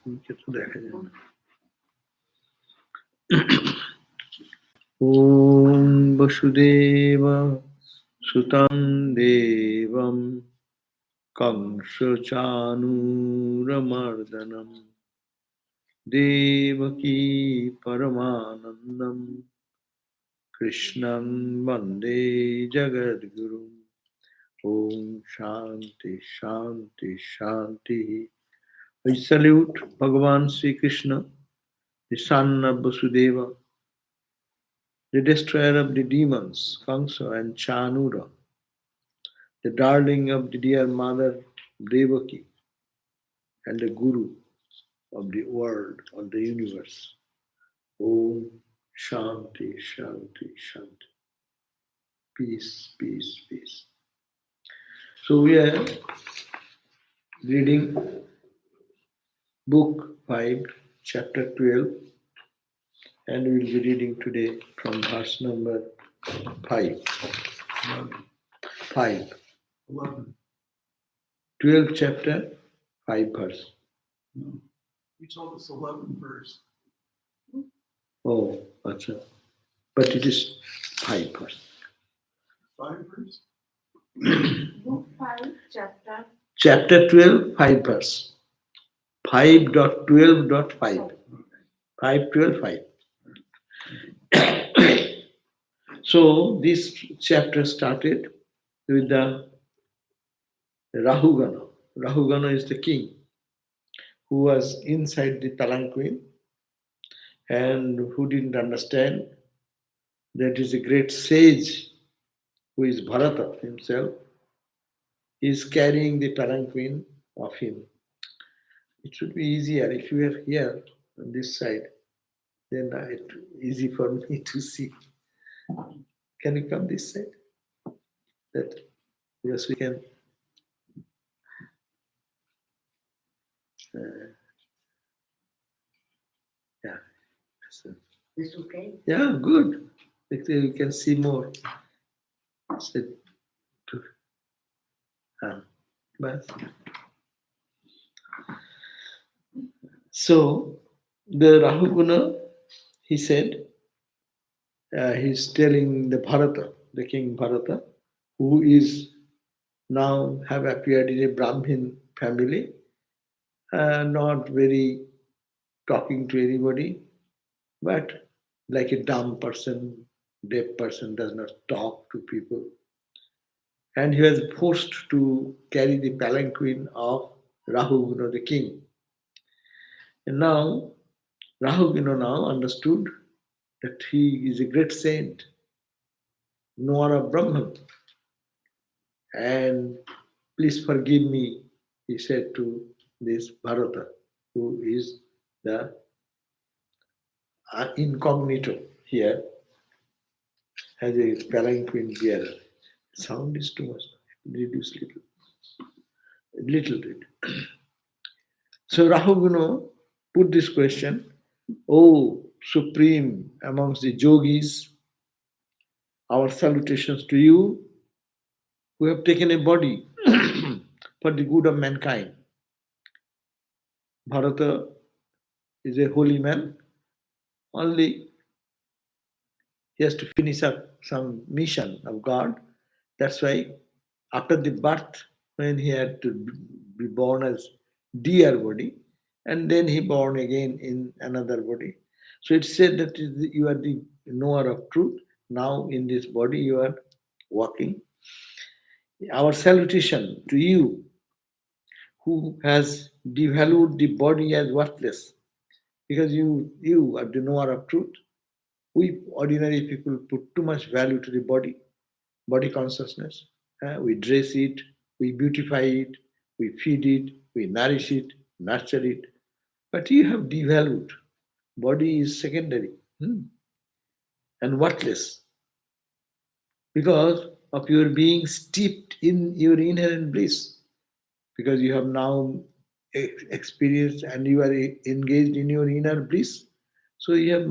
Om Vasudeva Sutam Devam Kamsa Chanuramardanam Devaki Paramanandam Krishnam Vande Jagadguru. Om Shanti Shanti Shanti. I salute Bhagavan Sri Krishna, the son of Vasudeva, the destroyer of the demons, Kamsa and Chanura, the darling of the dear mother Devaki, and the Guru of the world, of the universe. Om Shanti Shanti Shanti. Peace, peace, peace. So we are reading book 5, chapter 12, and we will be reading today from verse number 5. 5. 11. 12 chapter, 5 verse. No. You told us 11 verse. Oh, acha. But it is 5 verse. 5 verse? Book 5, chapter. Chapter 12, 5 verse. 5.12.5. 5.12.5. So this chapter started with the Rahugana. Rahugana is the king who was inside the palanquin and who didn't understand that is a great sage who is Bharata himself is carrying the palanquin of him. It should be easier if you are here on this side, then it's easy for me to see. Can you come this side? That yes, we can. Yeah. So, Is okay? yeah, good. You can see more. Sit. But so the Rahuguna, he said, he's telling the Bharata, the king Bharata, who is now have appeared in a Brahmin family, not very talking to anybody, but like a dumb person, deaf person does not talk to people. And he was forced to carry the palanquin of Rahuguna, the king. And now Rahuguna now understood that he is a great saint, knower of Brahman. And please forgive me, he said to this Bharata, who is the incognito here, as a palanquin bearer. Sound is too much. Reduce little bit. So Rahuguna put this question, O Supreme amongst the yogis, our salutations to you who have taken a body for the good of mankind. Bharata is a holy man, only he has to finish up some mission of God. That's why after the birth, when he had to be born as deer body, and then he born again in another body. So it's said that you are the knower of truth. Now in this body you are walking. Our salutation to you who has devalued the body as worthless, because you are the knower of truth. We ordinary people put too much value to the body consciousness. We dress it, we beautify it, we feed it, we nourish it, nurture it. But you have devalued. Body is secondary and worthless because of your being steeped in your inherent bliss. Because you have now experienced and you are engaged in your inner bliss. So you have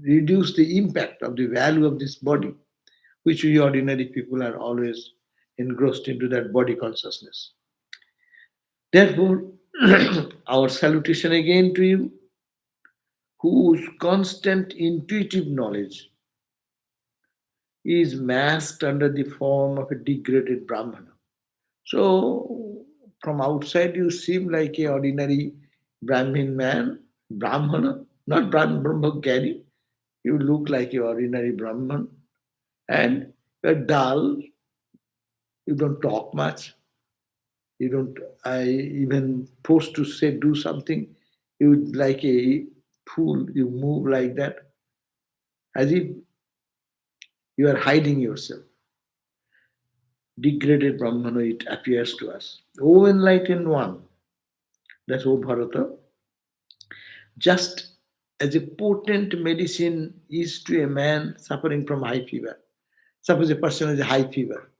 reduced the impact of the value of this body, which we ordinary people are always engrossed into that body consciousness. Therefore, Our salutation again to you, whose constant intuitive knowledge is masked under the form of a degraded Brahmana. So, from outside, you seem like a ordinary Brahmin man, Brahmana, not Brahmagari. You look like a ordinary Brahman, and you're dull. You don't talk much. You don't. I even forced to say do something. You like a fool. You move like that, as if you are hiding yourself. Degraded Brahmana, it appears to us. O enlightened one, that's O Bharata, just as a potent medicine is to a man suffering from high fever. Suppose a person has a high fever,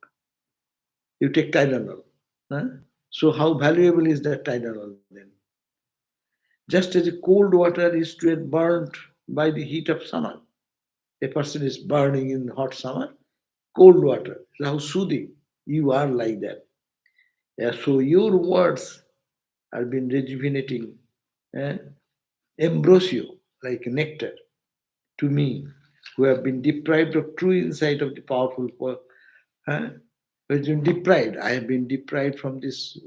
you take Tylenol. Huh? So, how valuable is that Tylenol then? Just as a cold water is to get burnt by the heat of summer. A person is burning in hot summer, cold water. So how soothing. You are like that. Yeah, so your words have been rejuvenating, eh, ambrosio, like nectar, to me, who have been deprived of true insight of the powerful. Huh? Who has been deprived. I have been deprived from this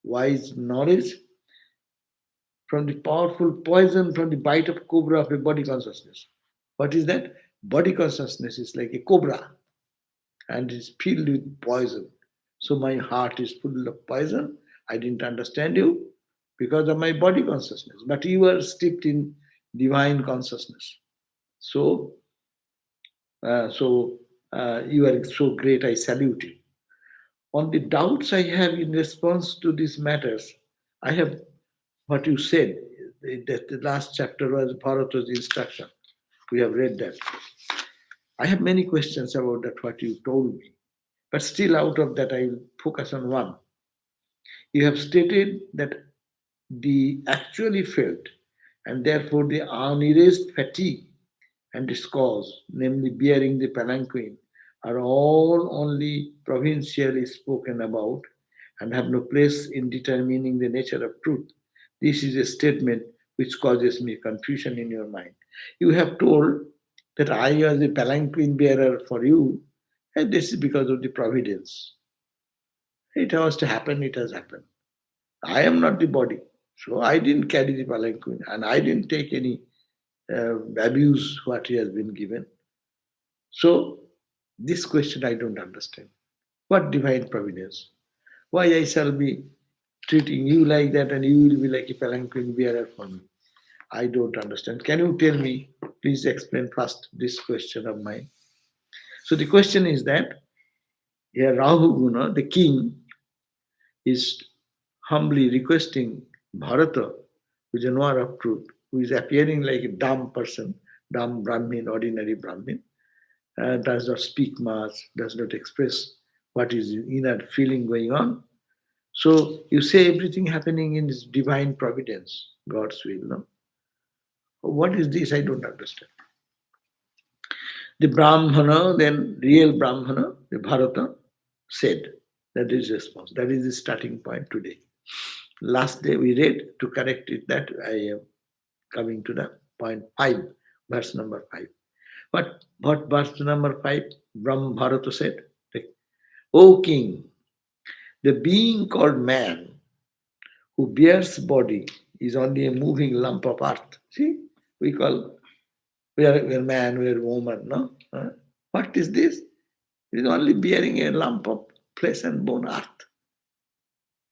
wise knowledge, from the powerful poison, from the bite of cobra of a body consciousness. What is that? Body consciousness is like a cobra and is filled with poison. So my heart is full of poison. I didn't understand you because of my body consciousness. But you are steeped in divine consciousness. So, you are so great. I salute you. On the doubts I have in response to these matters, I have what you said. That the last chapter was Bharata's instruction. We have read that. I have many questions about that, what you told me. But still, out of that, I will focus on one. You have stated that the actually felt and therefore the unerased fatigue and its cause, namely bearing the palanquin, are all only provincially spoken about and have no place in determining the nature of truth. This is a statement which causes me confusion in your mind. You have told that I was a palanquin bearer for you, and this is because of the providence. It has to happen, it has happened. I am not the body. So I didn't carry the palanquin and I didn't take any abuse what he has been given. So this question I don't understand. What divine providence? Why I shall be treating you like that and you will be like a palanquin bearer for me? I don't understand. Can you tell me, please explain first this question of mine? So the question is that here Rahu Guna, the king, is humbly requesting Bharata, who is a knower of truth, who is appearing like a dumb person, dumb Brahmin, ordinary Brahmin, does not speak much, does not express what is inner feeling going on. So you say everything happening in this divine providence, God's will. No? What is this? I don't understand. The Brahmana, then real Brahmana, the Bharata, said. That is response. That is the starting point today. Last day we read to correct it. That I am coming to the point 5, verse number 5. What verse number 5? Brahm Bharata said, O king, the being called man who bears body is only a moving lump of earth. See, we are man, we are woman, no? Huh? What is this? It is only bearing a lump of flesh and bone, earth.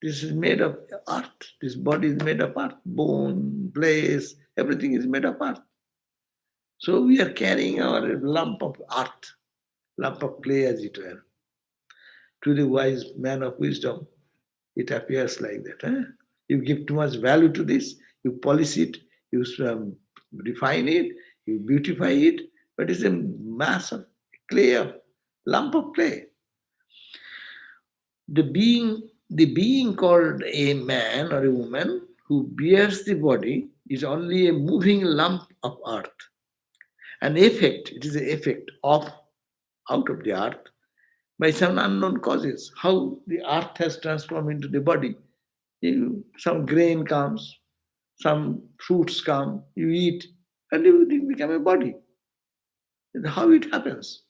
This is made of earth. This body is made of earth. Bone, flesh, everything is made of earth. So we are carrying our lump of earth, lump of clay as it were. To the wise man of wisdom, it appears like that. You give too much value to this, you polish it, you refine it, you beautify it, but it's a mass of clay, of lump of clay. The being called a man or a woman who bears the body is only a moving lump of earth. An effect, it is an effect of out of the earth by some unknown causes. How the earth has transformed into the body Some grain comes, some fruits come, you eat, and you become a body. And how it happens?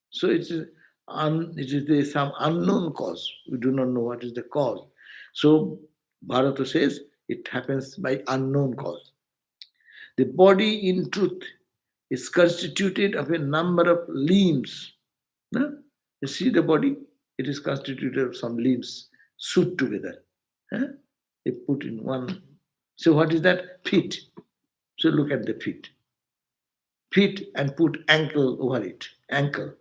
So it is some unknown cause. We do not know what is the cause. So Bharata says it happens by unknown cause. The body, in truth, is constituted of a number of limbs. No? You see the body, it is constituted of some limbs sewed together. Huh? They put in one. So what is that? Feet. So look at the feet. Feet and put ankle over it. Ankle.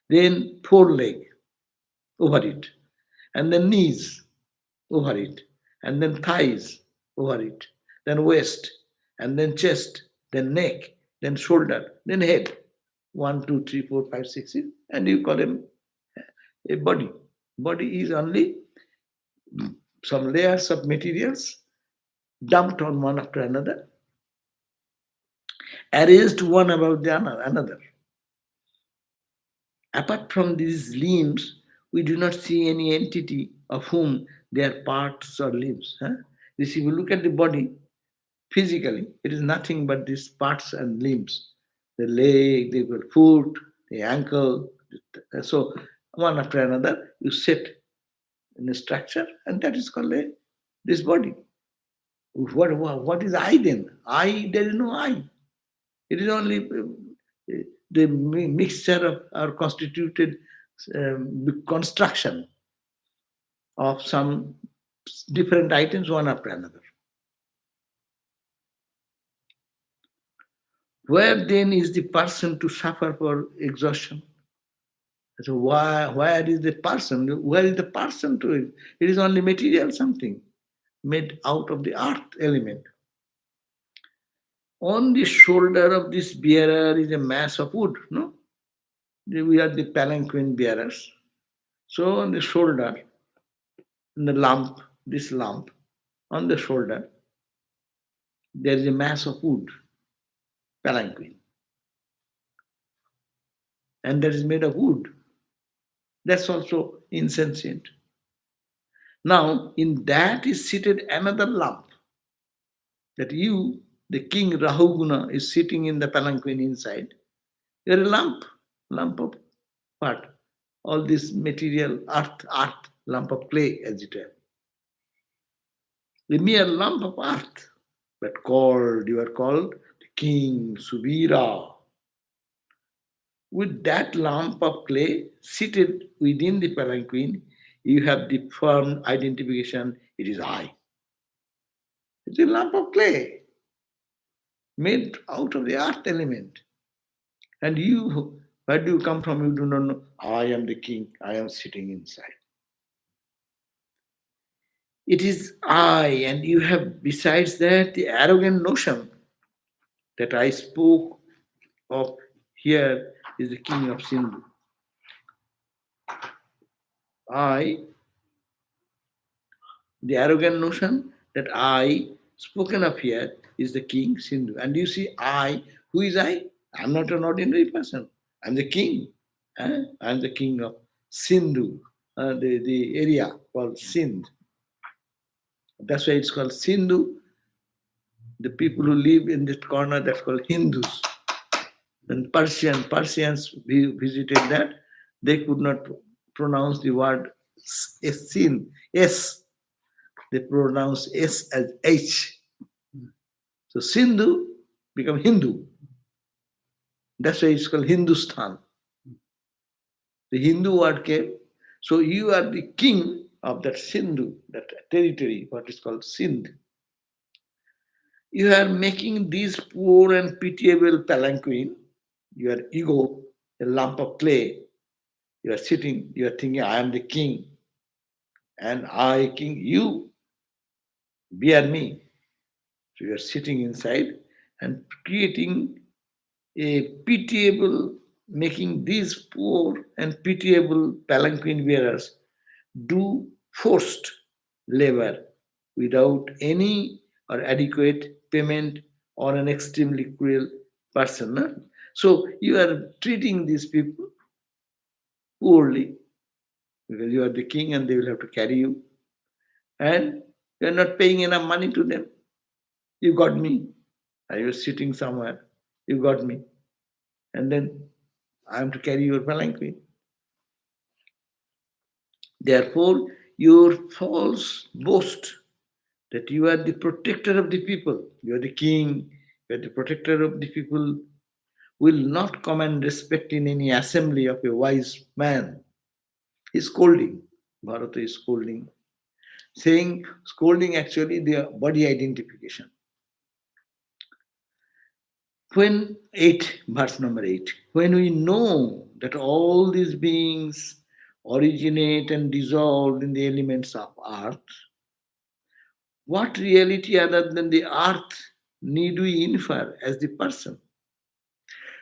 Then foreleg over it. And then knees over it. And then thighs over it. Then waist. And then chest. Then neck. Then shoulder. Then head. 1, 2, 3, 4, 5, 6, 7. And you call him a body. Body is only some layers of materials dumped on one after another, arranged one above the another. Apart from these limbs, we do not see any entity of whom they are parts or limbs. Huh? This, if you look at the body physically, it is nothing but these parts and limbs. The leg, the foot, the ankle. So one after another, you set in a structure, and that is called this body. What is I then? I, there is no I. It is only the mixture of our constituted construction of some different items one after another. Where then is the person to suffer for exhaustion? So where is the person? Where is the person to it? It is only material something made out of the earth element. On the shoulder of this bearer is a mass of wood, no? We are the palanquin bearers. So on the shoulder, in the lump, this lump, on the shoulder, there is a mass of wood, palanquin. And that is made of wood. That's also insentient. Now, in that is seated another lump. That you, the king Rahuguna, is sitting in the palanquin inside. You are a lump of what? All this material, earth, lump of clay, as it were. A mere lump of earth, but you are called the king Subira. With that lump of clay seated within the palanquin, you have the firm identification, it is I. It's a lump of clay made out of the earth element. And you, where do you come from? You do not know. I am the king, I am sitting inside. It is I, and you have, besides that, the arrogant notion that I spoke of here is the king of Sindhu. The arrogant notion that I, spoken of here, is the king Sindhu. And you see, who is I? I'm not an ordinary person. I'm the king. I'm the king of Sindhu, the area called Sindh. That's why it's called Sindhu. The people who live in this corner, that's called Hindus. When Persians visited that, they could not pronounce the word sin, S. They pronounce S as H. So Sindhu become Hindu. That's why it's called Hindustan. The Hindu word came. So you are the king of that Sindhu, that territory, what is called Sindh. You are making this poor and pitiable palanquin, your ego, a lump of clay. You are sitting, you are thinking, I am the king. And I, king, you, bear me. So you are sitting inside and creating a pitiable, making these poor and pitiable palanquin bearers do forced labor without any or adequate payment or an extremely cruel person. No? So you are treating these people poorly because you are the king and they will have to carry you. And You are not paying enough money to them. You got me. I was sitting somewhere. You got me. And then I am to carry your palanquin. Therefore, your false boast that you are the protector of the people, you are the king, you are the protector of the people, will not command respect in any assembly of a wise man. He's scolding. Bharata is scolding. Saying, scolding actually the body identification. When 8, verse number 8, when we know that all these beings originate and dissolve in the elements of earth, what reality other than the earth need we infer as the person?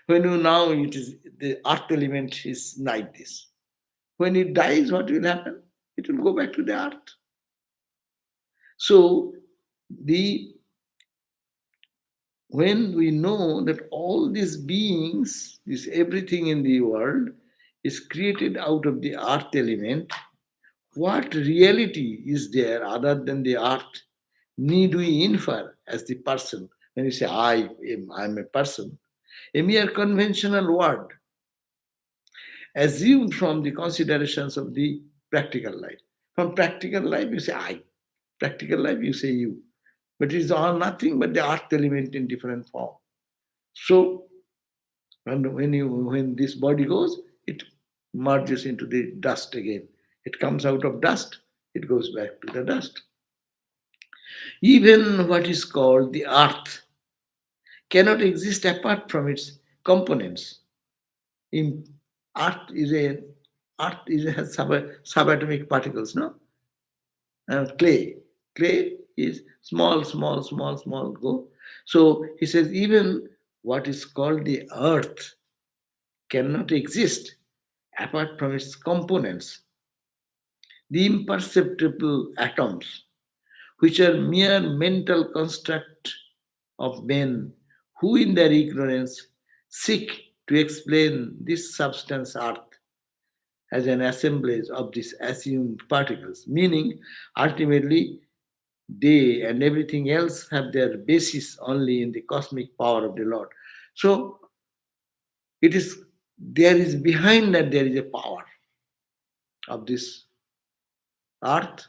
When you now it is the earth element is like this. When it dies, what will happen? It will go back to the earth. So the when we know that all these beings, this everything in the world is created out of the earth element, what reality is there other than the earth need we infer as the person? When you say I'm a person, a mere conventional word assumed from the considerations of the practical life. From practical life, you say I. Practical life, you say you. But it is all nothing but the earth element in different form. So, and when this body goes, it merges into the dust again. It comes out of dust, it goes back to the dust. Even what is called the earth cannot exist apart from its components. In earth is a has subatomic particles, no? Clay. Clay is small, go. So he says even what is called the earth cannot exist apart from its components, the imperceptible atoms, which are mere mental construct of men who in their ignorance seek to explain this substance earth as an assemblage of these assumed particles, meaning ultimately they and everything else have their basis only in the cosmic power of the Lord. So it is there is behind that there is a power of this earth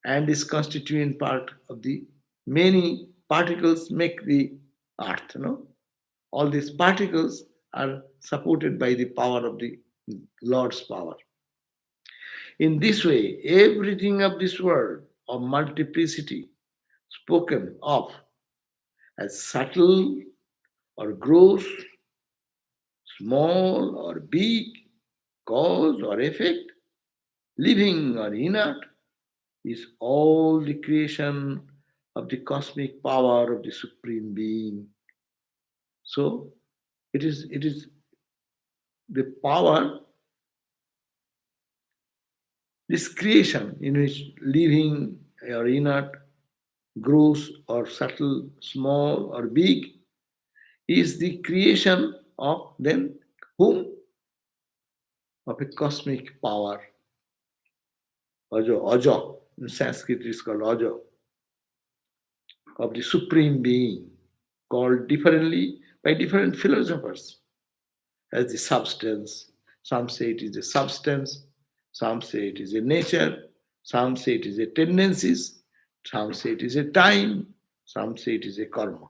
and is constituent part of the many particles make the earth. No? All these particles are supported by the power of the Lord's power. In this way, everything of this world of multiplicity spoken of as subtle or gross, small or big, cause or effect, living or inert, is all the creation of the cosmic power of the Supreme Being. So it is the power, this creation in which living or inert, gross or subtle, small or big, is the creation of then whom? Of a cosmic power. Ajo. In Sanskrit it is called Ajo. Of the Supreme Being, called differently by different philosophers as the substance. Some say it is a substance, some say it is a nature, some say it is a tendencies, some say it is a time, some say it is a karma.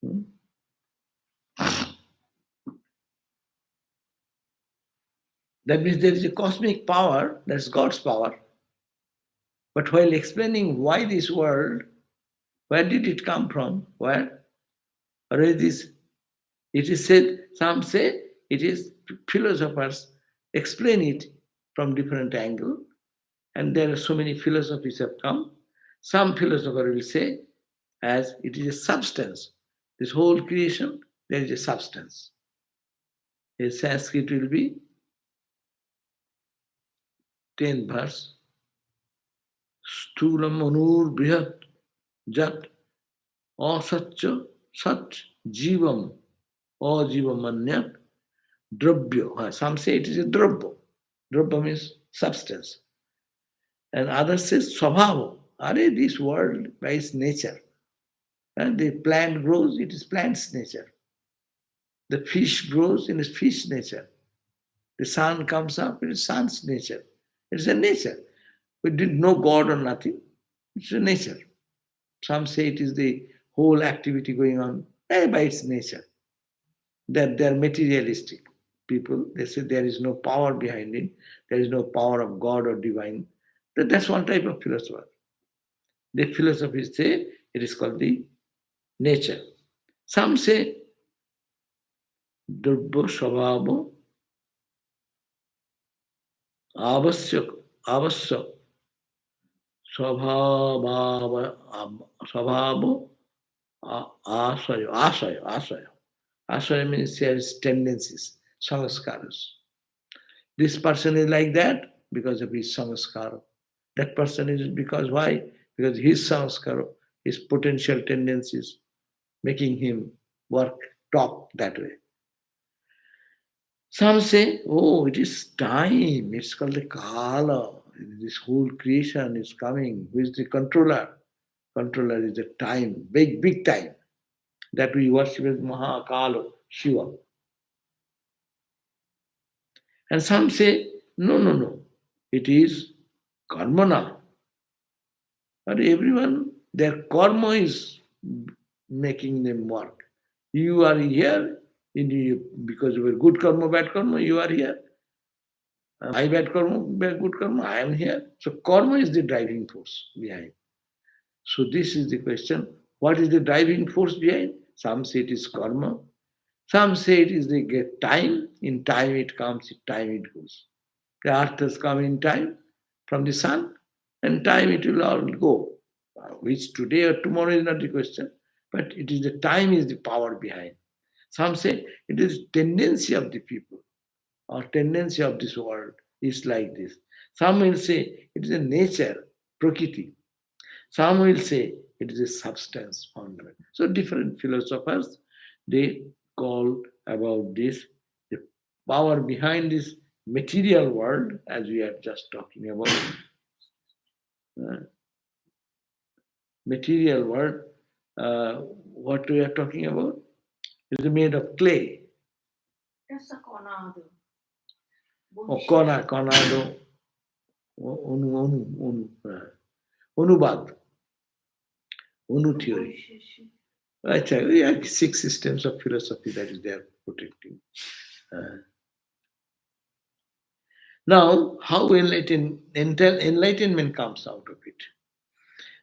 Hmm? That means there is a cosmic power, that's God's power. But while explaining why this world, where did it come from? Where? Or is this? It is said, some say it is philosophers explain it from different angle, and there are so many philosophies have come. Some philosopher will say, as it is a substance. This whole creation, there is a substance. A Sanskrit will be 10th verse. Stulam anur brihat jat asatcha sat jivam ajivamanyat drabya. Some say it is a drabya. Drabya means substance. And others say Swabhava. Are this world by its nature. And the plant grows, it is plant's nature. The fish grows in its fish nature. The sun comes up, it is sun's nature. It's a nature. We didn't know God or nothing. It's a nature. Some say it is the whole activity going on by its nature. That they are materialistic people. They say there is no power behind it. There is no power of God or divine. That's one type of philosopher. The philosophers say it is called the nature. Some say Durbha Svabhava Avasyak Avasya Svabhava Svabhava Asaya. Asaya means shares tendencies, sanskaras. This person is like that because of his sanskara. That person is because why? Because his sanskara, his potential tendencies, making him work top that way. Some say, oh, it is time. It's called the Kala. This whole creation is coming. Who is the controller? Controller is the time, big time. That we worship as Mahakala, Shiva. And some say, no. It is karmana. But everyone, their karma is making them work. You are here because of a good karma, bad karma, you are here. My bad karma, good karma, I am here. So karma is the driving force behind. So this is the question. What is the driving force behind? Some say it is karma. Some say it is the time. In time it comes, in time it goes. The earth has come in time from the sun, and time it will all go. Which today or tomorrow is not the question, but it is the time is the power behind. Some say it is tendency of the people or tendency of this world is like this. Some will say it is a nature, prakriti. Some will say it is a substance found. So different philosophers, they call about this the power behind this material world, as we are just talking about. Material world, what we are talking about, is made of clay. That's a conado. Or conado, Onubad, Onu theory. We have 6 systems of philosophy that is there protecting. Now, how enlightenment comes out of it?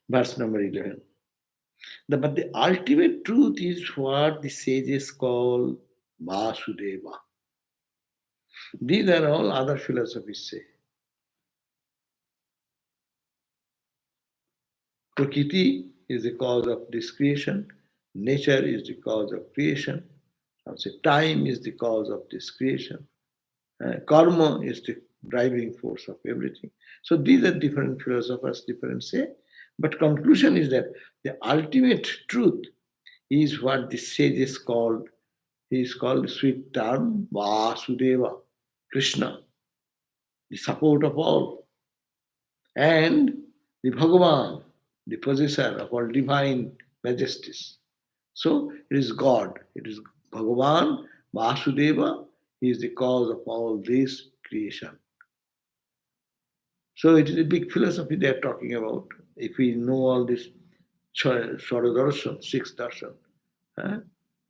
Verse number 11. But the ultimate truth is what the sages call Vasudeva. These are all other philosophies say. Prakriti is the cause of this creation. Nature is the cause of creation. Also, time is the cause of this creation. Karma is the driving force of everything. So these are different philosophers, different say. But conclusion is that the ultimate truth is what the sages called. He is called sweet term Vasudeva, Krishna, the support of all, and the Bhagavan, the possessor of all divine majesties. So it is God, it is Bhagavan, Vasudeva, he is the cause of all this creation. So it is a big philosophy they are talking about. If we know all this Swaradarshan, 6 darshan,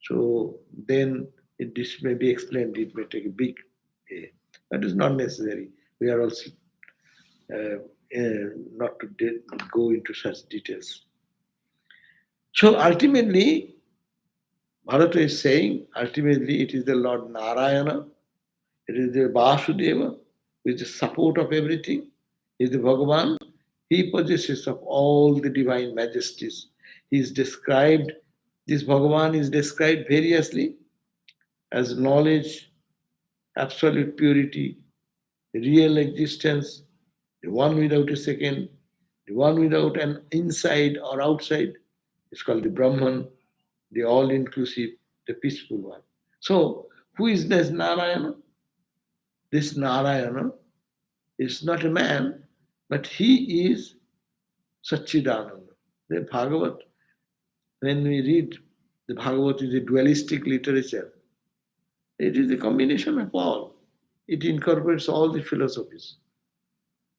so then this may be explained, it may take a big, that is not necessary. We are also not to go into such details. So ultimately, Bharata is saying, ultimately it is the Lord Narayana, it is the Vasudeva, with the support of everything, is the Bhagavan. He possesses of all the divine majesties. He is described, this Bhagavan is described variously as knowledge, absolute purity, real existence, the one without a second, the one without an inside or outside. It's called the Brahman, the all-inclusive, the peaceful one. So, who is this Narayana? This Narayana is not a man, But he is Satchidananda. The Bhagavat, when we read the Bhagavat is a dualistic literature, it is a combination of all. It incorporates all the philosophies.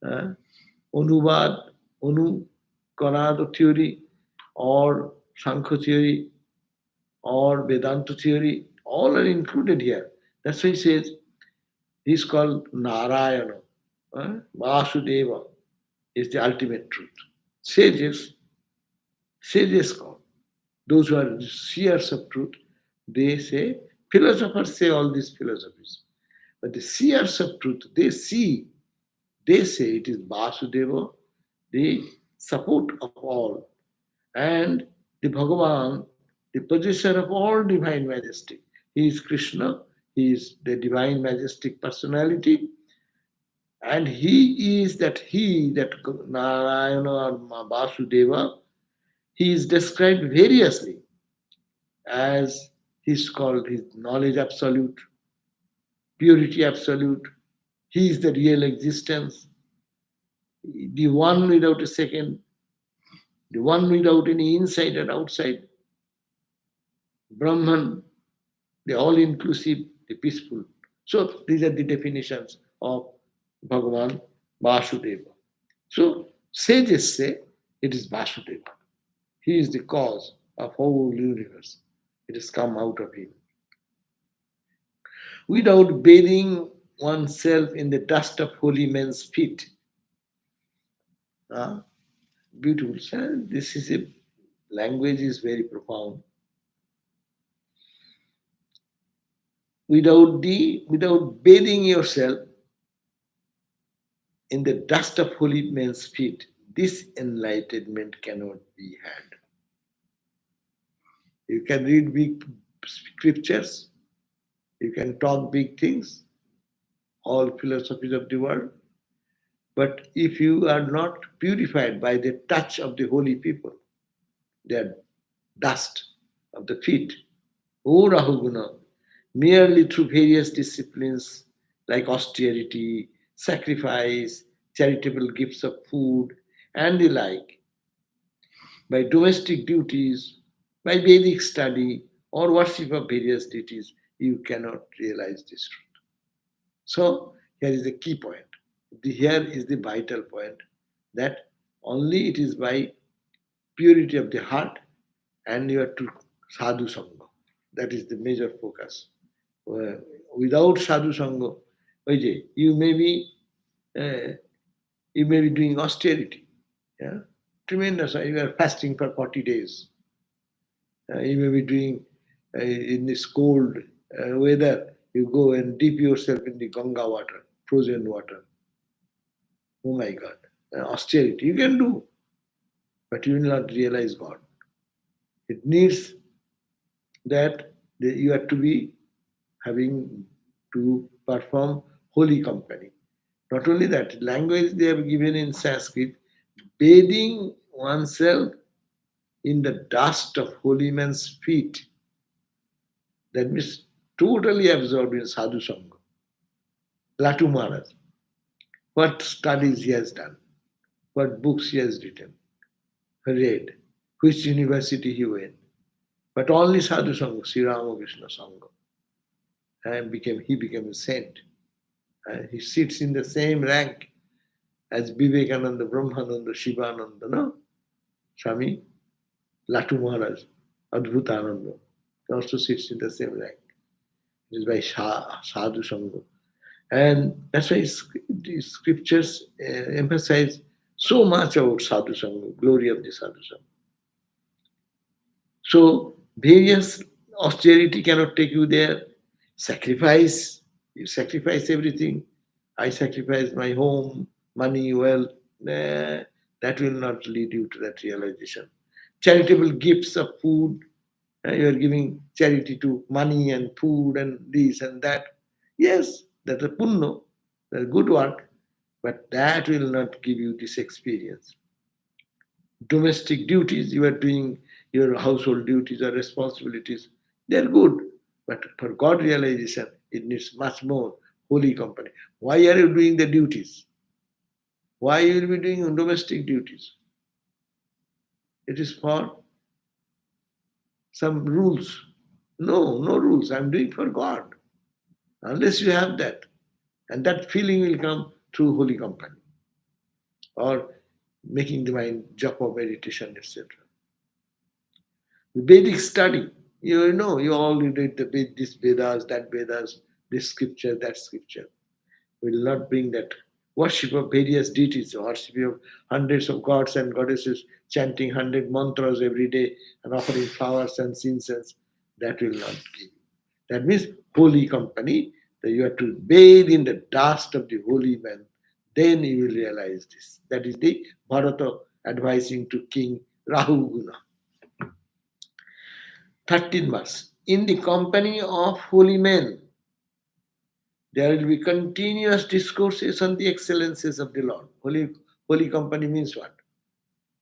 Uh, Anuvad, Anu, Karada theory, or Sankhya theory, or Vedanta theory, all are included here. That's why he says he's called Narayana. Vasudeva is the ultimate truth. Sages, sages call. Those who are seers of truth, they say, philosophers say all these philosophies. But the seers of truth, they see, they say it is Vasudeva, the support of all. And the Bhagavan, the possessor of all divine majesty. He is Krishna, he is the divine majestic personality, and he that Narayana or Vasudeva, he is described variously as he's called his knowledge absolute, purity absolute, he is the real existence, the one without a second, the one without any inside and outside, Brahman, the all inclusive, the peaceful. So these are the definitions of Bhagavan Vasudeva. So sages say it is Vasudeva. He is the cause of whole universe. It has come out of him. Without bathing oneself in the dust of holy men's feet. Beautiful. So this is a language is very profound. Without bathing yourself in the dust of holy men's feet, this enlightenment cannot be had. You can read big scriptures, you can talk big things, all philosophies of the world, but if you are not purified by the touch of the holy people, their dust of the feet, O Rahuguna, merely through various disciplines like austerity, sacrifice, charitable gifts of food, and the like, by domestic duties, by Vedic study, or worship of various deities, you cannot realize this truth. So, here is the key point. Here is the vital point that only it is by purity of the heart and your true sadhu sangha. That is the major focus. Without sadhu sangha, you may be doing austerity. Yeah? Tremendous. You are fasting for 40 days. You may be doing in this cold weather, you go and dip yourself in the Ganga water, frozen water. Oh my God. Austerity you can do, but you will not realize God. It needs that you have to be having to perform holy company. Not only that, language they have given in Sanskrit, bathing oneself in the dust of holy men's feet. That means totally absorbed in sadhu sangha. Latu Maharaj, what studies he has done, what books he has written, read, which university he went, but only sadhu sangha, Sri Ramakrishna sangha, and he became a saint. And he sits in the same rank as Vivekananda, Brahmananda, Shivananda, no? Swami Latu Maharaj, Adbhutananda, he also sits in the same rank. It is by sadhu sangha. And that's why the scriptures emphasize so much about sadhu sangha, glory of the sadhu sangha. So various austerity cannot take you there. Sacrifice, you sacrifice everything. I sacrifice my home, money, wealth. That will not lead you to that realization. Charitable gifts of food, you are giving charity to money and food and this and that. Yes, that's a punno, that's a good work, but that will not give you this experience. Domestic duties, you are doing your household duties or responsibilities, they are good, but for God realization, it needs much more holy company. Why are you doing the duties? Why you will be doing domestic duties? It is for some rules. No, no rules. I'm doing for God. Unless you have that. And that feeling will come through holy company or making the mind japa, meditation, etc. The Vedic study, you know, you all read this Vedas, that Vedas, this scripture, that scripture. Will not bring that worship of various deities, worship of hundreds of gods and goddesses, chanting 100 mantras every day and offering flowers and incense. That will not give. That means holy company, that you have to bathe in the dust of the holy man. Then you will realize this. That is the Bharata advising to King Rahuguna. 13th verse. In the company of holy men, there will be continuous discourses on the excellences of the Lord. Holy company means what?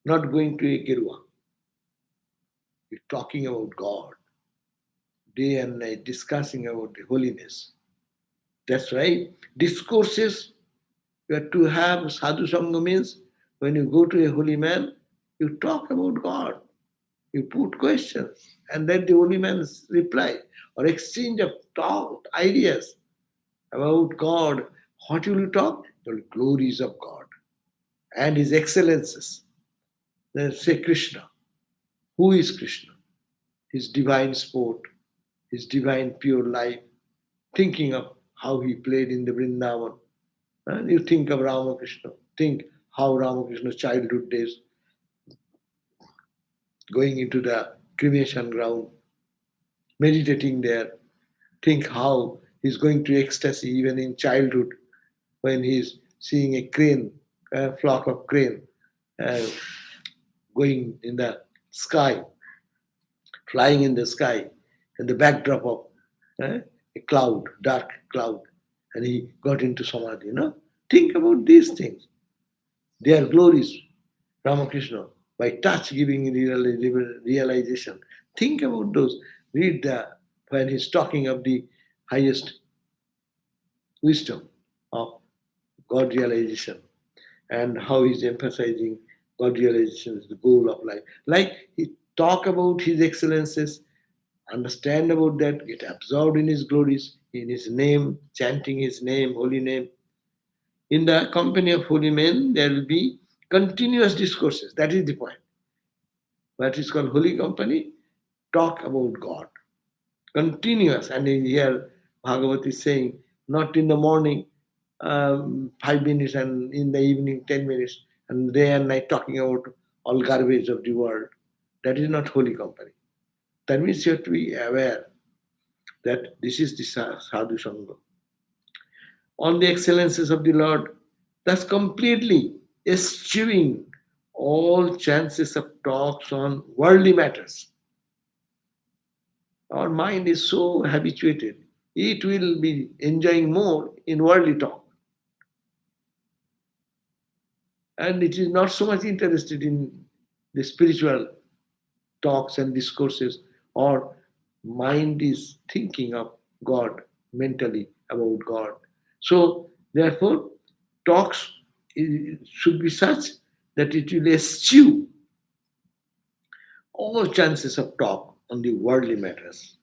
Not going to a Gerua. You're talking about God, day and night, discussing about the holiness. That's right. Discourses, you have to have sadhu sangha means when you go to a holy man, you talk about God. You put questions and then the holy man's reply or exchange of thought, ideas about God. What will you talk? The glories of God and his excellences. Then say Krishna. Who is Krishna? His divine sport, his divine pure life, thinking of how he played in the Vrindavan. And you think of Ramakrishna, think how Ramakrishna's childhood days, going into the cremation ground, meditating there, think how he's going to ecstasy even in childhood when he's seeing a crane, a flock of crane uh, going in the sky, flying in the sky, and the backdrop of a cloud, dark cloud, and he got into samadhi. Think about these things. They are glories. Ramakrishna, by touch giving realization. Think about those. Read when he's talking of the highest wisdom of God realization and how he's emphasizing God realization is the goal of life. Like he talk about his excellences, understand about that, get absorbed in his glories, in his name, chanting his name, holy name. In the company of holy men, there will be continuous discourses. That is the point. What is called holy company? Talk about God. Continuous. And here Bhagavat is saying, not in the morning, 5 minutes, and in the evening, 10 minutes, and day and night talking about all garbage of the world. That is not holy company. That means you have to be aware that this is the sadhu sangha. On the excellences of the Lord, thus completely eschewing all chances of talks on worldly matters. Our mind is so habituated, it will be enjoying more in worldly talk. And it is not so much interested in the spiritual talks and discourses, or mind is thinking of God mentally about God. So, therefore, talks should be such that it will eschew all chances of talk on the worldly matters.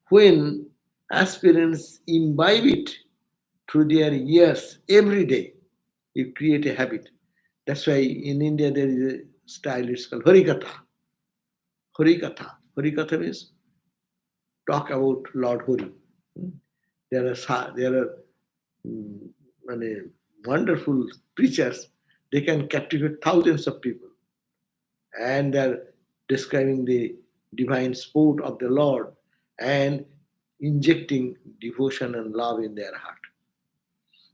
When aspirants imbibe it through their years every day, you create a habit. That's why in India there is a style, it's called Harikatha. Harikatha. Harikatha means talk about Lord Hari. There are wonderful preachers. They can captivate thousands of people, and they're describing the divine sport of the Lord and injecting devotion and love in their heart.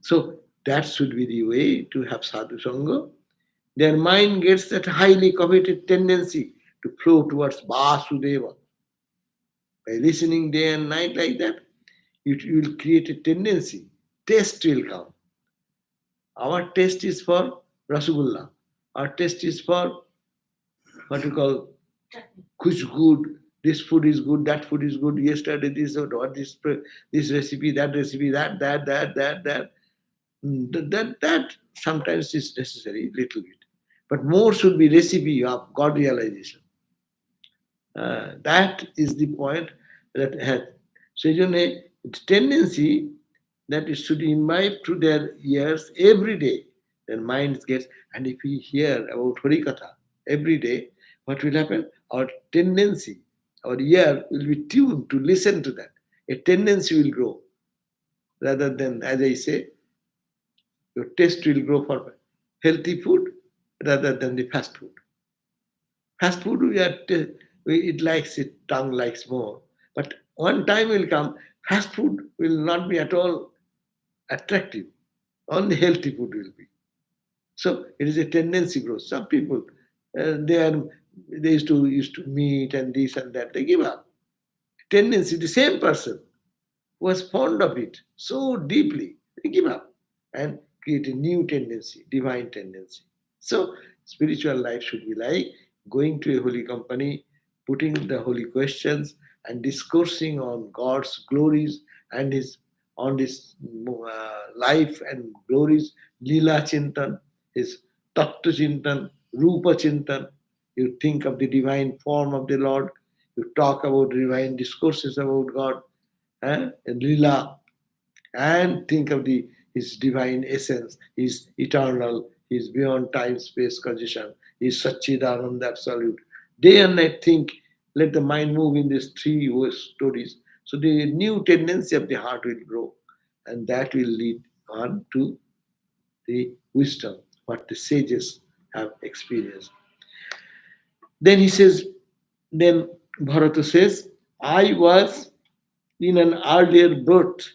So that should be the way to have sadhu sangha. Their mind gets that highly coveted tendency to flow towards Vasudeva. By listening day and night like that, you will create a tendency. Taste will come. Our taste is for Rasgulla. Our taste is for what we call chutney. kuch good. This food is good, that food is good. Yesterday this or this recipe, that recipe, that. That sometimes is necessary, little bit. But more should be recipe of God realization. That is the point that has. So, it's tendency that it should imbibe through their ears every day. Their minds gets, and if we hear about Harikatha every day, what will happen? Our tendency, our ear will be tuned to listen to that. A tendency will grow rather than, as I say, your taste will grow for healthy food rather than the fast food. Fast food, it likes it, tongue likes more. But one time will come, fast food will not be at all attractive. Only healthy food will be. So it is a tendency growth. Some people, they used to meet and this and that. They give up. Tendency, the same person was fond of it so deeply, they give up and create a new tendency, divine tendency. So, spiritual life should be like going to a holy company, putting the holy questions, and discoursing on God's glories and His on His life and glories, Lila Chintan, His Tattva Chintan, Rupa Chintan. You think of the divine form of the Lord. You talk about divine discourses about God and Lila, and think of His divine essence. He's eternal. He's beyond time, space, condition. He's Satchidanand, absolute. Day and night think. Let the mind move in these three stories. So the new tendency of the heart will grow, and that will lead on to the wisdom, what the sages have experienced. Then he says, then Bharata says, I was in an earlier birth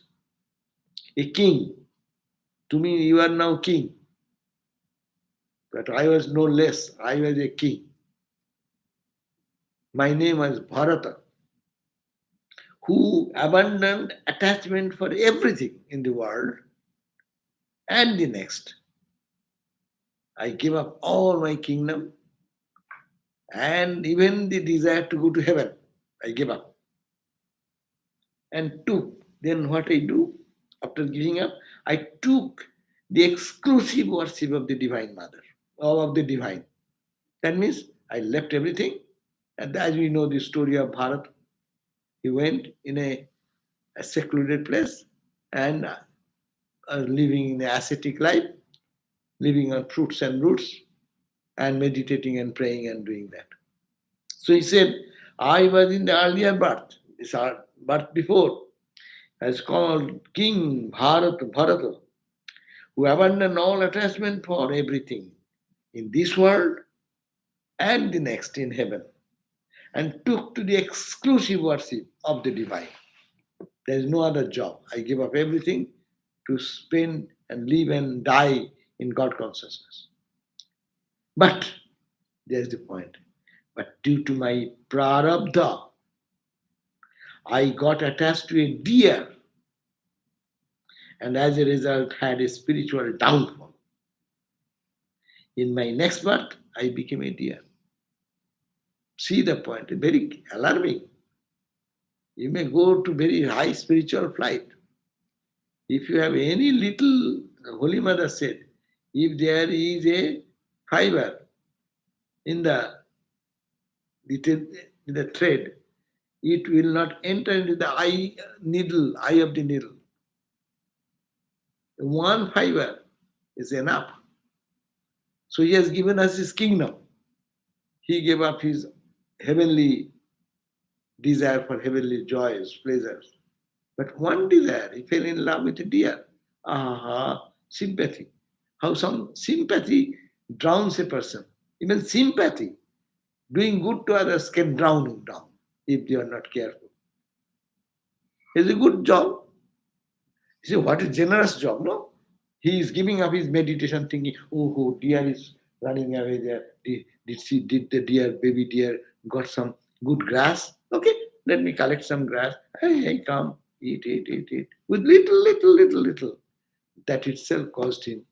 a king. To me, you are now king. But I was no less. I was a king. My name was Bharata, who abandoned attachment for everything in the world and the next. I gave up all my kingdom and even the desire to go to heaven. I gave up. And took, then what I do after giving up, I took the exclusive worship of the Divine Mother, or of the Divine. That means I left everything. And as we know the story of Bharat, he went in a secluded place and living in an ascetic life, living on fruits and roots, and meditating and praying and doing that. So he said, I was in the earlier birth, this birth before, as called King Bharata, who abandoned all attachment for everything in this world and the next in heaven, and took to the exclusive worship of the divine. There is no other job. I give up everything to spend and live and die in God consciousness. But there's the point. But due to my prarabdha, I got attached to a deer and as a result had a spiritual downfall. In my next birth, I became a deer. See the point, very alarming. You may go to very high spiritual flight. If you have any little, the Holy Mother said, if there is a fiber in the thread, it will not enter into the eye of the needle. One fiber is enough. So he has given us his kingdom. He gave up his heavenly desire for heavenly joys, pleasures. But one desire, he fell in love with a deer. Sympathy. How some sympathy drowns a person. Even sympathy, doing good to others can drown him down if they are not careful. It's a good job. You see, what a generous job, no? He is giving up his meditation thinking, oh, deer is running away there. Did the deer, baby deer, got some good grass? Okay, let me collect some grass. Hey, come, eat. With little. That itself caused him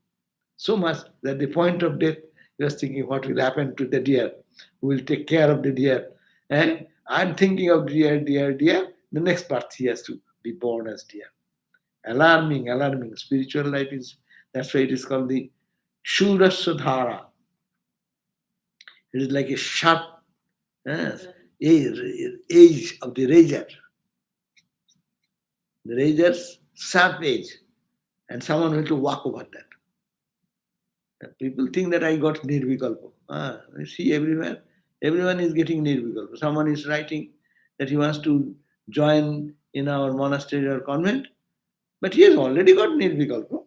so much that the point of death, he was thinking, what will happen to the deer? Who will take care of the deer? And I'm thinking of deer. The next birth he has to be born as deer. Alarming. Spiritual life is That's why it is called the Shuraswadhara. It is like a sharp edge of the razor. The razor's sharp edge. And someone will to walk over that. And people think that I got nirvikalpa. You see everywhere, everyone is getting nirvikalpa. Someone is writing that he wants to join in our monastery or convent, but he has already got nirvikalpa.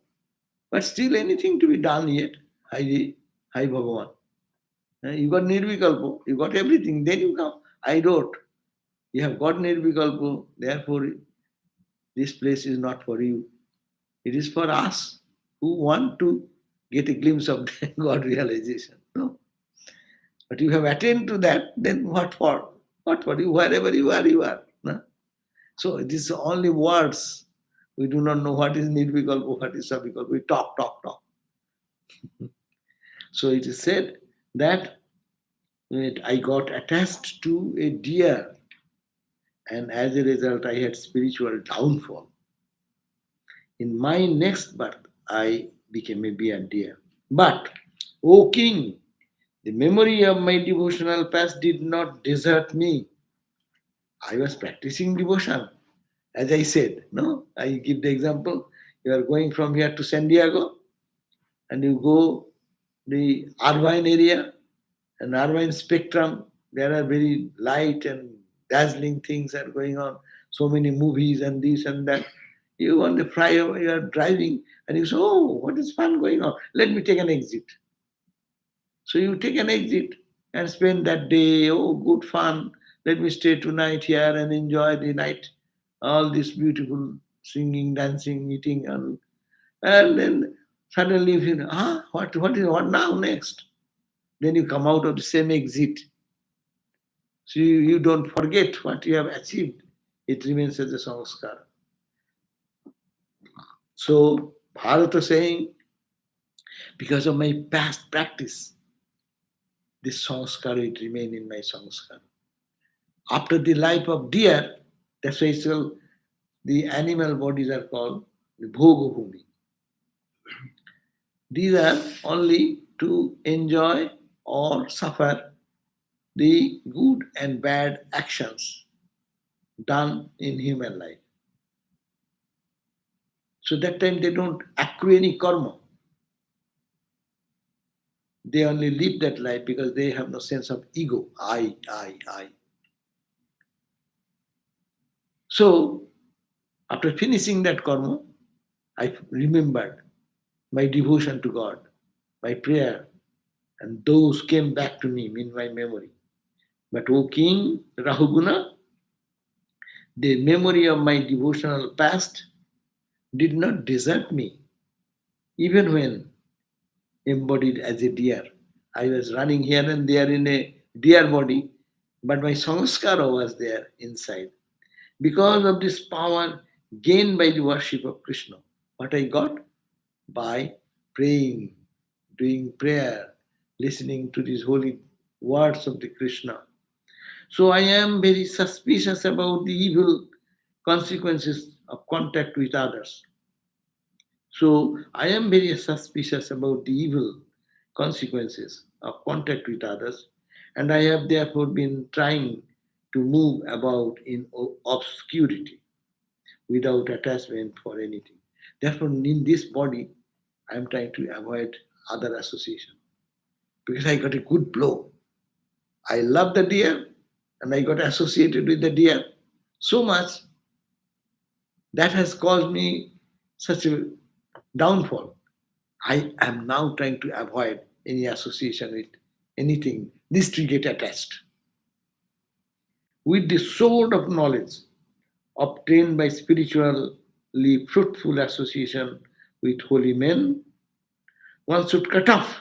But still anything to be done yet. Hi Bhagavan. You got nirvikalpa, you got everything, then you come. I wrote, you have got nirvikalpa, therefore this place is not for you. It is for us who want to get a glimpse of God realization. No. But you have attained to that, then what for? What for you? Wherever you are, you are. No? So it is only words. We do not know what is nirvikalpa, what is savikalpa. We talk. So it is said that I got attached to a deer, and as a result I had spiritual downfall. In my next birth, I became a deer. But, O king, the memory of my devotional past did not desert me. I was practicing devotion. As I said, no? I give the example. You are going from here to San Diego, and you go the Irvine area, and Irvine spectrum, there are very light and dazzling things are going on. So many movies and this and that. You on the flyover, you are driving, and you say, oh, what is fun going on? Let me take an exit. So you take an exit and spend that day, oh, good fun. Let me stay tonight here and enjoy the night. All this beautiful singing, dancing, eating, and then suddenly you feel, what now next? Then you come out of the same exit. So you don't forget what you have achieved. It remains as a sanskar. So Bharata saying, because of my past practice, this sanskar will remain in my sanskar. After the life of deer, that's why it's called, the animal bodies are called the bhogabhumi. These are only to enjoy or suffer the good and bad actions done in human life. So that time they don't accrue any karma. They only live that life because they have no sense of ego. I. So after finishing that karma, I remembered my devotion to God, my prayer, and those came back to me in my memory. But O King Rahuguna, the memory of my devotional past did not desert me, even when embodied as a deer. I was running here and there in a deer body, but my samskara was there inside. Because of this power gained by the worship of Krishna, what I got? By praying, doing prayer, listening to these holy words of the Krishna. So I am very suspicious about the evil consequences of contact with others. So I am very suspicious about the evil consequences of contact with others, and I have therefore been trying to move about in obscurity without attachment for anything. Therefore, in this body, I am trying to avoid other association because I got a good blow. I love the deer and I got associated with the deer so much that has caused me such a downfall. I am now trying to avoid any association with anything. This to get attached. With the sword of knowledge obtained by spiritually fruitful association with holy men, one should cut off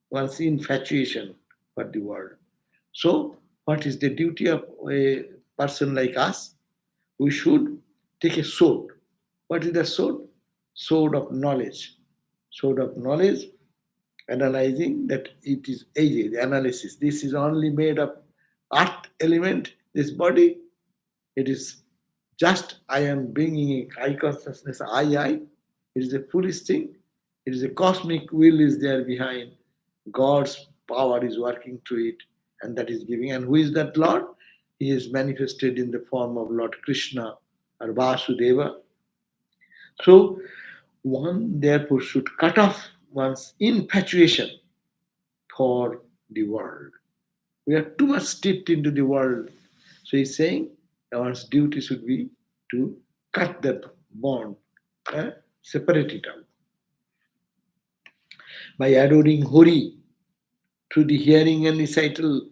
one's infatuation for the world. So, what is the duty of a person like us? We should take a sword. What is the sword? Sword of knowledge. Sword of knowledge, analyzing that it is aged, analysis. This is only made of earth element, this body. It is just I am bringing a high consciousness, I. It is a foolish thing. It is a cosmic will is there behind. God's power is working through it, and that is giving. And who is that Lord? He is manifested in the form of Lord Krishna or Vasudeva. So one therefore should cut off one's infatuation for the world. We are too much steeped into the world. So he's saying one's duty should be to cut that bond, separate it out. By adoring Hori through the hearing and recital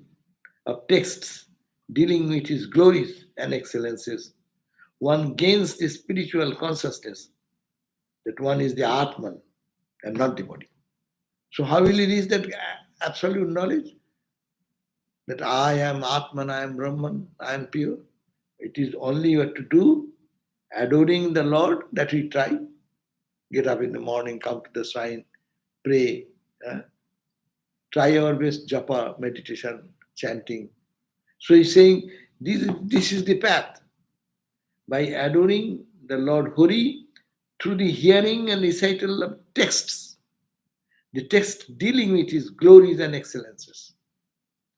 of texts dealing with his glories and excellences, one gains the spiritual consciousness that one is the Atman and not the body. So how will he reach that absolute knowledge? That I am Atman, I am Brahman, I am pure. It is only you have to do adoring the Lord that we try. Get up in the morning, come to the shrine, pray, try our best, japa, meditation, chanting. So he's saying this is the path. By adoring the Lord Hori through the hearing and recital of texts, the text dealing with his glories and excellences,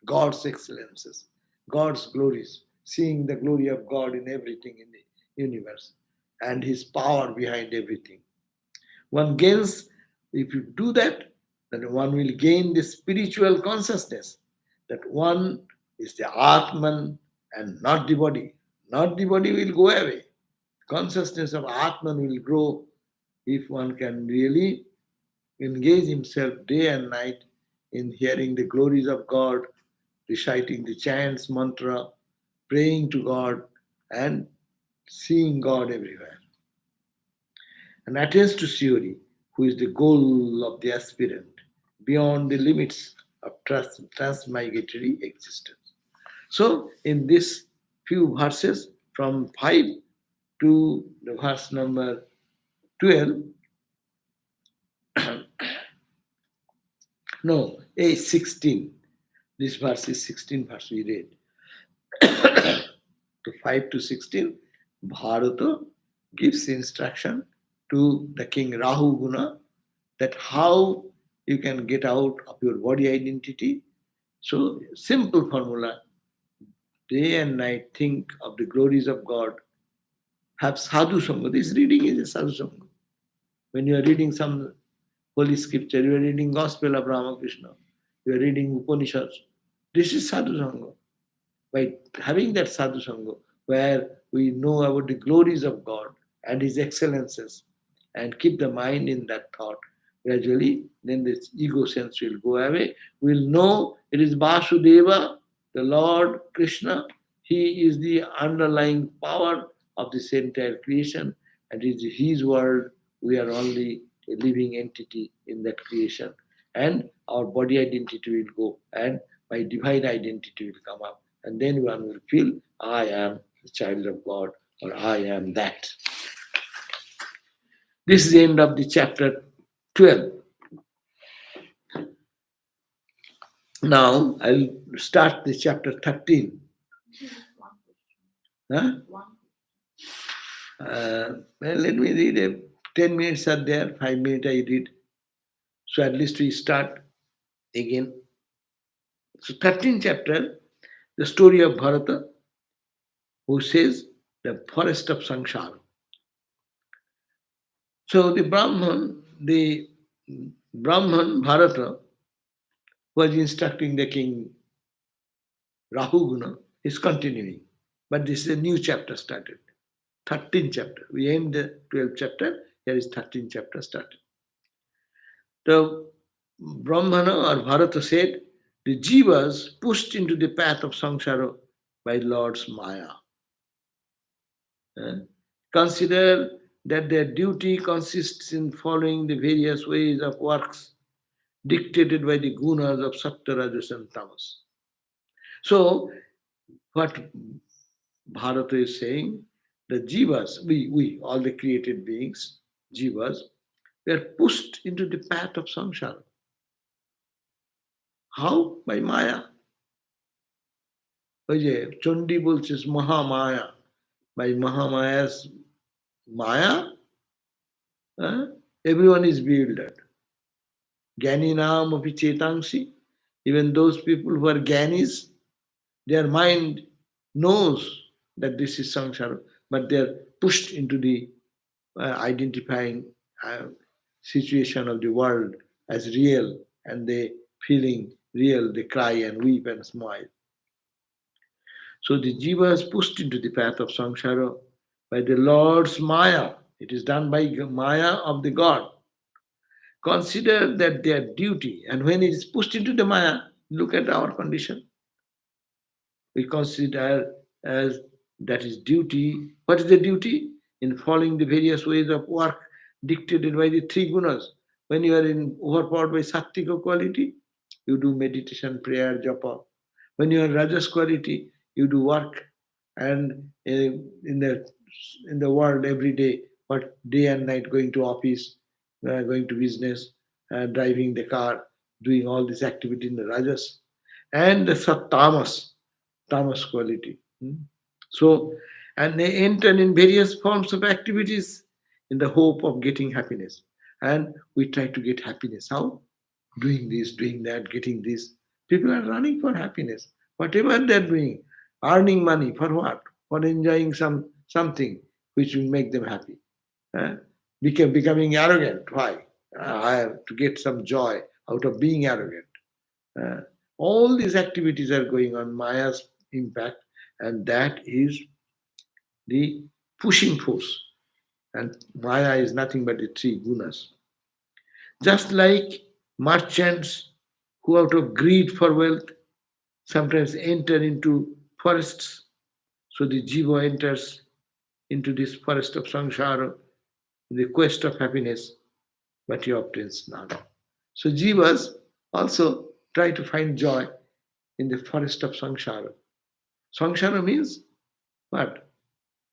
God's excellences, God's glories, seeing the glory of God in everything in the universe and his power behind everything. One gains, if you do that, then one will gain the spiritual consciousness that one is the Atman and not the body. Not the body will go away. Consciousness of Atman will grow if one can really engage himself day and night in hearing the glories of God, reciting the chants, mantra, praying to God, and seeing God everywhere. And attains to Suri, who is the goal of the aspirant, beyond the limits of transmigratory existence. So, in this few verses, from 5 to the verse number 12, no, 16. This verse is 16 verse we read. To 5 to 16, Bharata gives instruction to the king Rahu Guna that how you can get out of your body identity. So, simple formula, day and night think of the glories of God, have sadhu sangha. This reading is a sadhu sangha. When you are reading some holy scripture, you are reading Gospel of Ramakrishna, you are reading Upanishads. This is sadhu sangha. By having that sadhu sangha, where we know about the glories of God and His excellences, and keep the mind in that thought, gradually, then this ego sense will go away. We'll know it is Vasudeva, the Lord Krishna. He is the underlying power of this entire creation, and it is His world. We are only a living entity in that creation, and our body identity will go, and my divine identity will come up, and then one will feel, I am the child of God, or I am that. This is the end of the chapter 12. Now I'll start the chapter 13. One question. Huh? One. Well, let me read. 10 minutes are there, 5 minutes I read. So at least we start again. So 13th chapter, the story of Bharata, who says the forest of Sangsara. So the Brahman Bharata was instructing the king Rahuguna, is continuing. But this is a new chapter started. 13th chapter. We end the 12th chapter. Here is 13th chapter started. The Brahmana or Bharata said, the jivas pushed into the path of samsara by Lord's Maya. Consider that their duty consists in following the various ways of works dictated by the gunas of Sattva, Rajas and Tamas. So, what Bharata is saying, the jivas, we, all the created beings, jivas, were pushed into the path of samsara. How? By Maya. ওই যে চণ্ডী বলছিস Mahamaya, by Mahamaya's Maya, Everyone is bewildered. Gyaninam api chetangsi. Even those people who are gyanis, their mind knows that this is samsara, but they are pushed into the identifying uh, situation of the world as real, and they feeling real, they cry and weep and smile. So the jiva is pushed into the path of samsara by the Lord's maya. It is done by maya of the God. Consider that their duty, and when it is pushed into the maya, look at our condition. We consider as that is duty. What is the duty? In following the various ways of work dictated by the three gunas. When you are overpowered by sattvika quality, you do meditation, prayer, japa. When you are rajas quality, you do work, and in the world every day, but day and night going to office, going to business, driving the car, doing all this activity in the rajas, and the tamas, tamas quality. So, and they enter in various forms of activities in the hope of getting happiness. And we try to get happiness. How? Doing this, doing that, getting this. People are running for happiness. Whatever they're doing, earning money for what? For enjoying something which will make them happy. Eh? Becoming arrogant. Why? I have to get some joy out of being arrogant. Uh, all these activities are going on Maya's impact, and that is the pushing force. And Maya is nothing but the three gunas. Just like merchants who, out of greed for wealth, sometimes enter into forests, so the jiva enters into this forest of samsara in the quest of happiness, but he obtains none. So jivas also try to find joy in the forest of samsara. Samsara means what?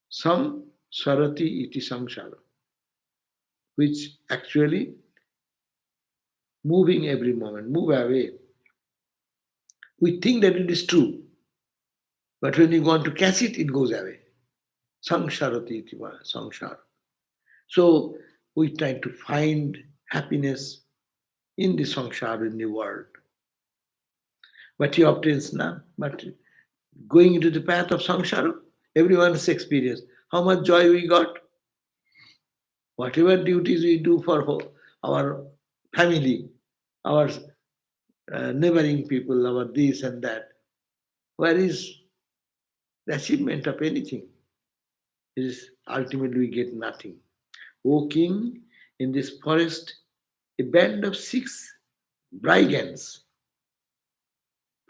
Sam sarati iti samsara, which actually moving every moment, move away. We think that it is true, but when you want to catch it, it goes away. Samsarati iti va, samsara. So we try to find happiness in the samsara, in the world. But he obtains none. But going into the path of samsara, everyone's experience. How much joy we got? Whatever duties we do for our family, our neighboring people, our this and that, where is the achievement of anything? It is ultimately we get nothing. O king, in this forest, a band of 6 brigands,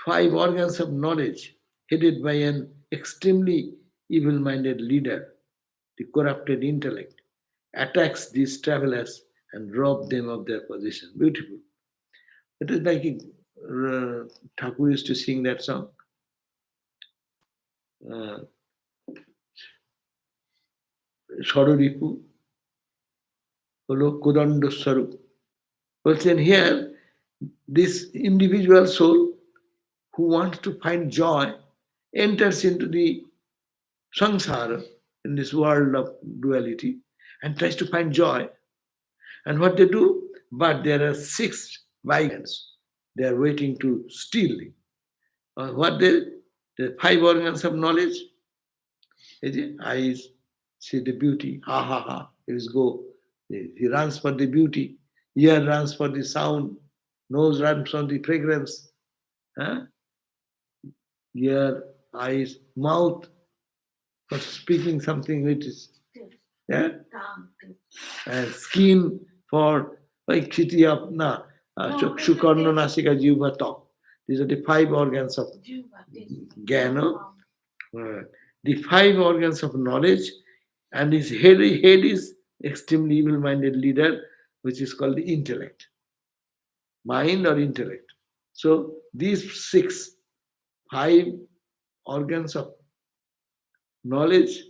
5 organs of knowledge, headed by an extremely evil minded leader, the corrupted intellect, attacks these travelers and rob them of their possession. Beautiful. It is like Thakur used to sing that song. Sororipu holo Kodanda Swarup. But then here, this individual soul who wants to find joy enters into the samsara, in this world of duality, and tries to find joy. And what they do? But there are 6 brigands. They are waiting to steal it. What the 5 organs of knowledge? Is it? Eyes see the beauty. Ha ha ha. He is go. He runs for the beauty. Ear runs for the sound. Nose runs for the fragrance. Huh? Ear, eyes, mouth for speaking something which is, yeah, and skin for like kiti apna, chakshu karna nasika jiva tok. These are the 5 organs of jnana. The 5 organs of knowledge, and his head is extremely evil-minded leader, which is called the intellect, mind or intellect. So these 5 organs of knowledge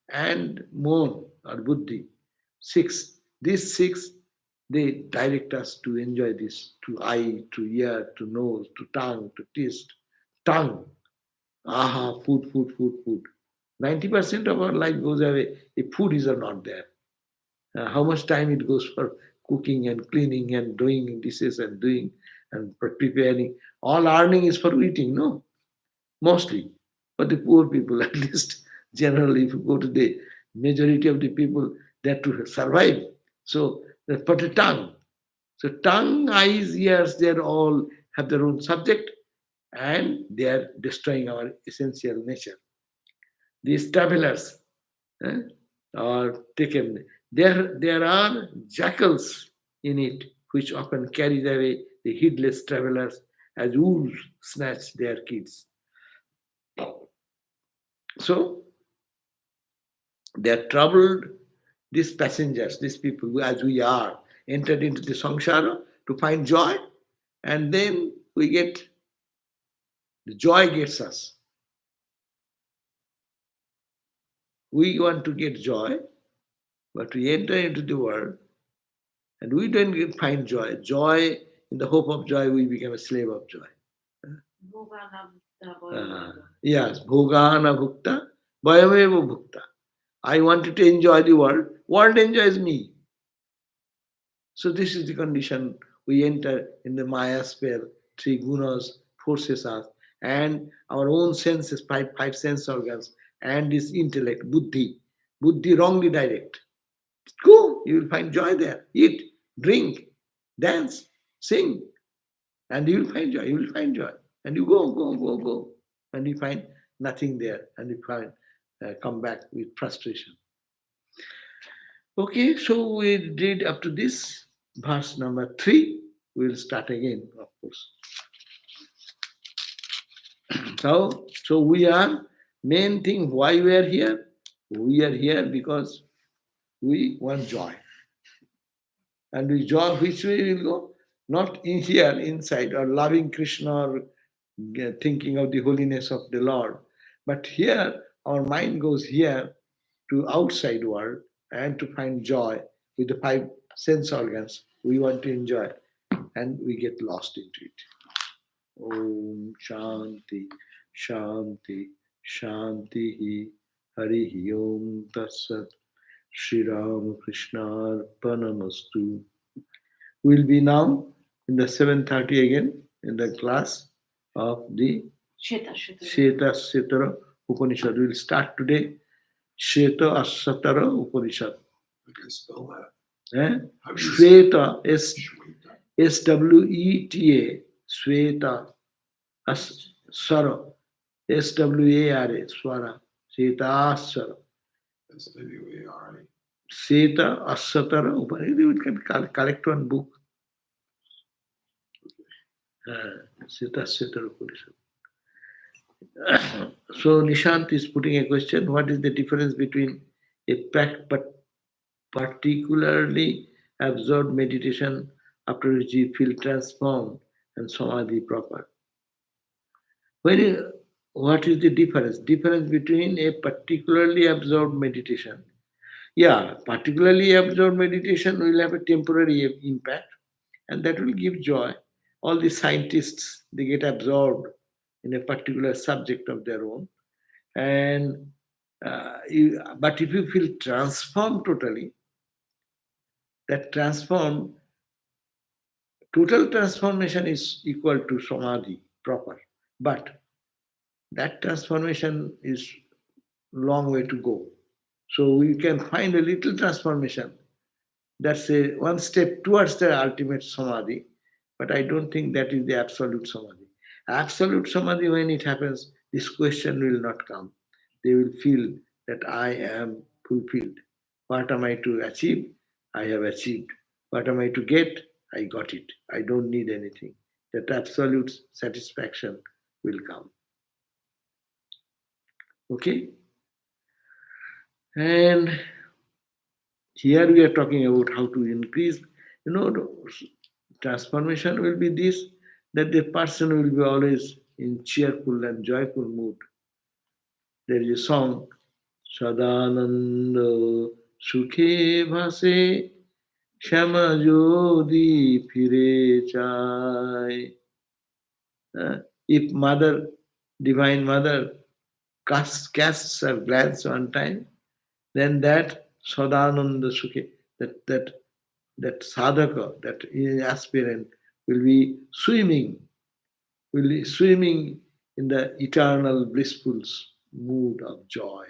and mon or buddhi, 6. These 6, they direct us to enjoy this, to eye, to ear, to nose, to tongue, to taste. Tongue, aha, food, food, food, food. 90% of our life goes away if food is not there. How much time it goes for cooking and cleaning and doing dishes and doing and preparing. All earning is for eating, no? Mostly. But the poor people, at least generally, if you go to the majority of the people, they have to survive. So they put a tongue. So tongue, eyes, ears, they all have their own subject and they are destroying our essential nature. These travelers eh, are taken. There are jackals in it which often carry away the heedless travelers as wolves snatch their kids. So they are troubled, these passengers, these people, as we are, entered into the samsara to find joy, and then we get the joy gets us. We want to get joy, but we enter into the world and we don't find joy. Joy, in the hope of joy, we become a slave of joy. Yes, bhogana bhukta, vayameva bhukta. I wanted to enjoy the world. World enjoys me. So this is the condition we enter in the Maya sphere. Three gunas forces us, and our own senses, five sense organs, and this intellect, buddhi. Buddhi wrongly direct. Go, you will find joy there. Eat, drink, dance, sing, and you will find joy. You will find joy, and you go, and you find nothing there, and you find come back with frustration. Okay, so we did up to this verse number 3. We'll start again, of course. So we are main thing why we are here. We are here because we want joy, and we joy which way we will go. Not in here inside or loving Krishna or thinking of the holiness of the Lord, but here our mind goes here to outside world and to find joy with the five sense organs we want to enjoy, and we get lost into it. Om Shanti Shanti Shanti Hari Om Tatsat Shri Ram Krishna Arpanamastu. We'll be now in the 7:30 again in the class of the Sheta Sutara Upanishad. We'll start today Sheta Asatara Upanishad. I can spell that. Eh? How do you Shweta, Shweta. Sweta, Sweta, Swara, Swara, Swara, Sheta Asara. Swara. Sheta Asatara Upanishad. We can collect one book. Sheta Asatara Upanishad. So Nishant is putting a question: what is the difference between a particularly absorbed meditation after which you feel transformed and samadhi proper? What is the difference? Difference between a particularly absorbed meditation. Yeah, particularly absorbed meditation will have a temporary impact and that will give joy. All the scientists, they get absorbed in a particular subject of their own. And but if you feel transformed totally, that total transformation is equal to samadhi proper. But that transformation is long way to go. So we can find a little transformation. That's a one step towards the ultimate samadhi. But I don't think that is the absolute samadhi. Absolute samadhi, when it happens, this question will not come. They will feel that I am fulfilled. What am I to achieve? I have achieved. What am I to get? I got it. I don't need anything. That absolute satisfaction will come. Okay? And here we are talking about how to increase, transformation will be this, that the person will be always in cheerful and joyful mood. There is a song, Sadananda Sukhe Bhase Shama Jodi Phire Chai. If Mother, Divine Mother, casts her glance one time, then that Sadananda Sukhe, that that sadhaka, that aspirant will be swimming in the eternal blissful mood of joy.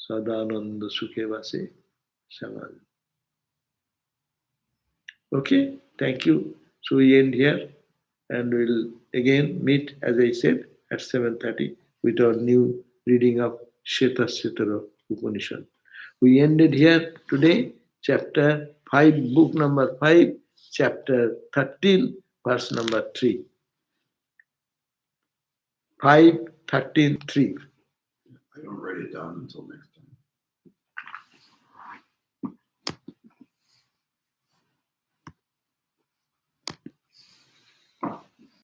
Sadananda Sukhevase Samal. Okay, thank you. So we end here and we'll again meet, as I said, at 7:30 with our new reading of Sheta Upanishad. We ended here today, chapter 5, book number 5, chapter 13, verse number 3. 5:13:3. I don't write it down until next time.